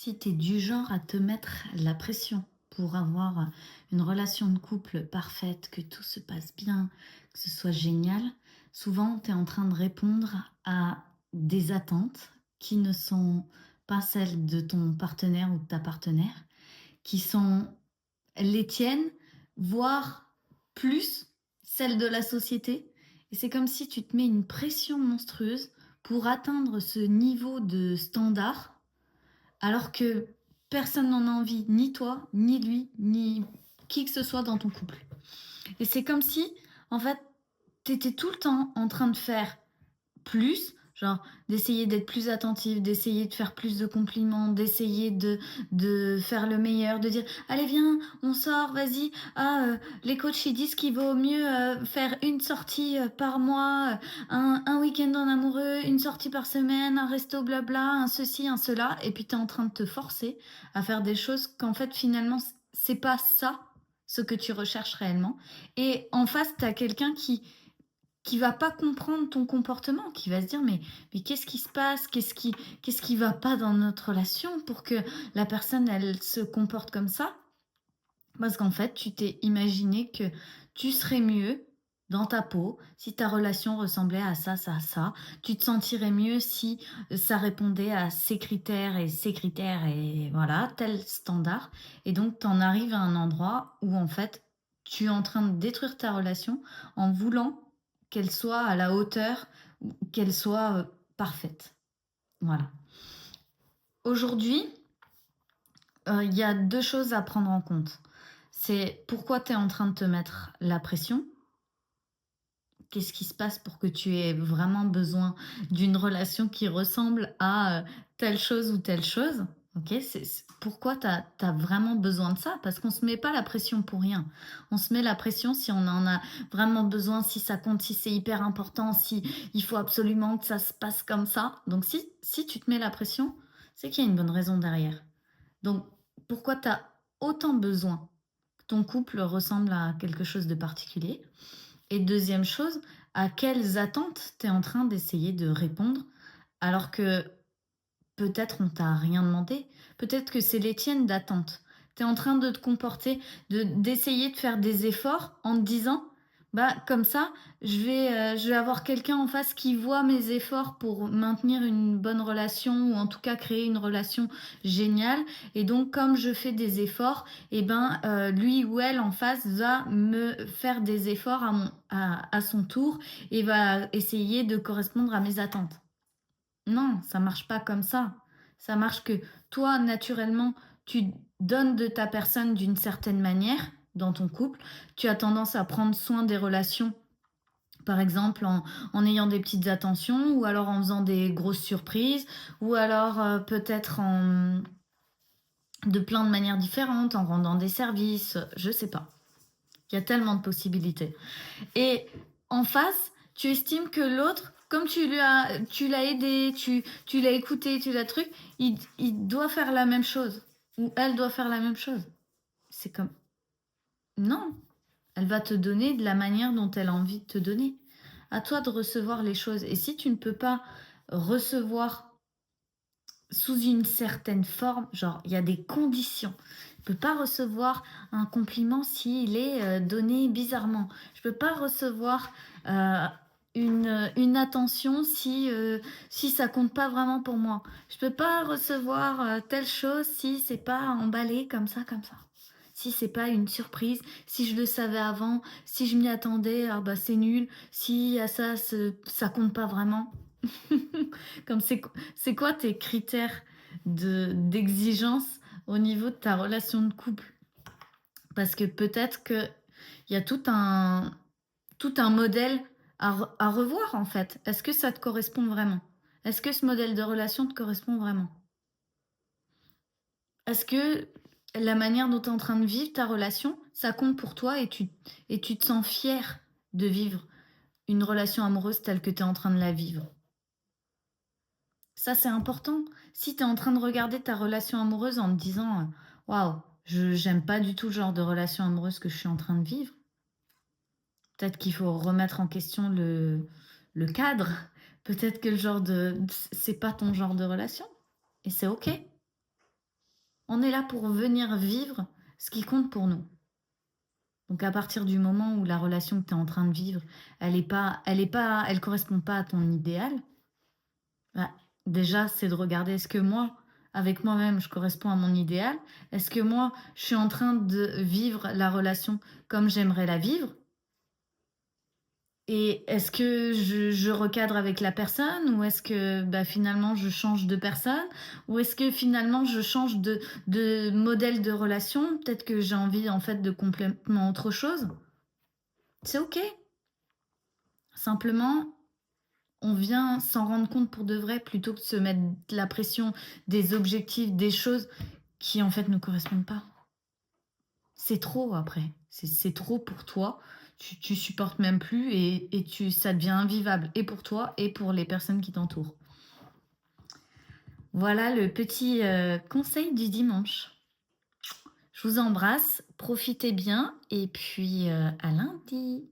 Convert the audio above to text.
Si tu es du genre à te mettre la pression pour avoir une relation de couple parfaite, que tout se passe bien, que ce soit génial, souvent tu es en train de répondre à des attentes qui ne sont pas celles de ton partenaire ou de ta partenaire, qui sont les tiennes, voire plus celles de la société. Et c'est comme si tu te mets une pression monstrueuse pour atteindre ce niveau de standard alors que personne n'en a envie, ni toi, ni lui, ni qui que ce soit dans ton couple. Et c'est comme si, en fait, tu étais tout le temps en train de faire plus, genre d'essayer d'être plus attentive, d'essayer de faire plus de compliments, d'essayer de faire le meilleur, de dire allez viens, on sort, vas-y. Les coachs ils disent qu'il vaut mieux faire une sortie par mois, un week-end en amoureux, une sortie par semaine, un resto blabla, un ceci, un cela, et puis tu es en train de te forcer à faire des choses qu'en fait finalement c'est pas ça ce que tu recherches réellement. Et en face, tu as quelqu'un qui va pas comprendre ton comportement, qui va se dire mais qu'est-ce qui se passe? Qu'est-ce qui va pas dans notre relation pour que la personne elle se comporte comme ça? Parce qu'en fait, tu t'es imaginé que tu serais mieux dans ta peau si ta relation ressemblait à ça, ça, ça. Tu te sentirais mieux si ça répondait à ces critères et voilà, tel standard. Et donc, tu en arrives à un endroit où en fait, tu es en train de détruire ta relation en voulant qu'elle soit à la hauteur ou qu'elle soit parfaite. Voilà. Aujourd'hui, il y a 2 choses à prendre en compte. C'est pourquoi tu es en train de te mettre la pression? Qu'est-ce qui se passe pour que tu aies vraiment besoin d'une relation qui ressemble à, telle chose ou telle chose? OK? C'est pourquoi tu as vraiment besoin de ça? Parce qu'on se met pas la pression pour rien. On se met la pression si on en a vraiment besoin, si ça compte, si c'est hyper important, si il faut absolument que ça se passe comme ça. Donc si tu te mets la pression, c'est qu'il y a une bonne raison derrière. Donc, pourquoi tu as autant besoin que ton couple ressemble à quelque chose de particulier? Et deuxième chose, à quelles attentes tu es en train d'essayer de répondre alors que peut-être on t'a rien demandé? Peut-être que c'est les tiennes d'attentes. Tu es en train de te comporter, d'essayer de faire des efforts en te disant bah comme ça, je vais avoir quelqu'un en face qui voit mes efforts pour maintenir une bonne relation ou en tout cas créer une relation géniale. Et donc comme je fais des efforts, et ben lui ou elle en face va me faire des efforts à son tour et va essayer de correspondre à mes attentes. Non, ça marche pas comme ça. Ça marche que toi, naturellement, tu donnes de ta personne d'une certaine manière dans ton couple. Tu as tendance à prendre soin des relations, par exemple en ayant des petites attentions, ou alors en faisant des grosses surprises, ou alors peut-être de plein de manières différentes, en rendant des services, je sais pas. Il y a tellement de possibilités. Et en face, tu estimes que l'autre, comme tu l'as aidé, tu l'as écouté, tu l'as truc, il doit faire la même chose. Ou elle doit faire la même chose. C'est comme, non. Elle va te donner de la manière dont elle a envie de te donner. À toi de recevoir les choses. Et si tu ne peux pas recevoir sous une certaine forme, genre il y a des conditions. Je peux pas recevoir un compliment s'il est donné bizarrement. Je peux pas recevoir euh, une attention si ça compte pas vraiment pour moi. Je peux pas recevoir telle chose si c'est pas emballé comme ça, comme ça. Si c'est pas une surprise, si je le savais avant, si je m'y attendais, ah bah c'est nul. Si à ça, ça compte pas vraiment. Comme c'est quoi tes critères d'exigence au niveau de ta relation de couple? Parce que peut-être qu'il y a tout un modèle à revoir en fait. Est-ce que ça te correspond vraiment? Est-ce que ce modèle de relation te correspond vraiment? Est-ce que la manière dont tu es en train de vivre ta relation, ça compte pour toi et tu te sens fier de vivre une relation amoureuse telle que tu es en train de la vivre? Ça, c'est important. Si tu es en train de regarder ta relation amoureuse en te disant, «Waouh, je j'aime pas du tout le genre de relation amoureuse que je suis en train de vivre», peut-être qu'il faut remettre en question le cadre. Peut-être que le genre de c'est pas ton genre de relation et c'est OK. On est là pour venir vivre ce qui compte pour nous. Donc à partir du moment où la relation que tu es en train de vivre, elle correspond pas à ton idéal, bah, déjà, c'est de regarder est-ce que moi, avec moi-même, je corresponds à mon idéal? Est-ce que moi, je suis en train de vivre la relation comme j'aimerais la vivre? Et est-ce que je recadre avec la personne ou est-ce que, bah, finalement je change de personne? Ou est-ce que finalement je change de modèle de relation? Peut-être que j'ai envie en fait de complètement autre chose? C'est OK. Simplement, on vient s'en rendre compte pour de vrai plutôt que de se mettre la pression, des objectifs, des choses qui en fait ne correspondent pas. C'est trop après, c'est trop pour toi. Tu supportes même plus et ça devient invivable et pour toi et pour les personnes qui t'entourent. Voilà le petit, conseil du dimanche. Je vous embrasse, profitez bien et puis, à lundi.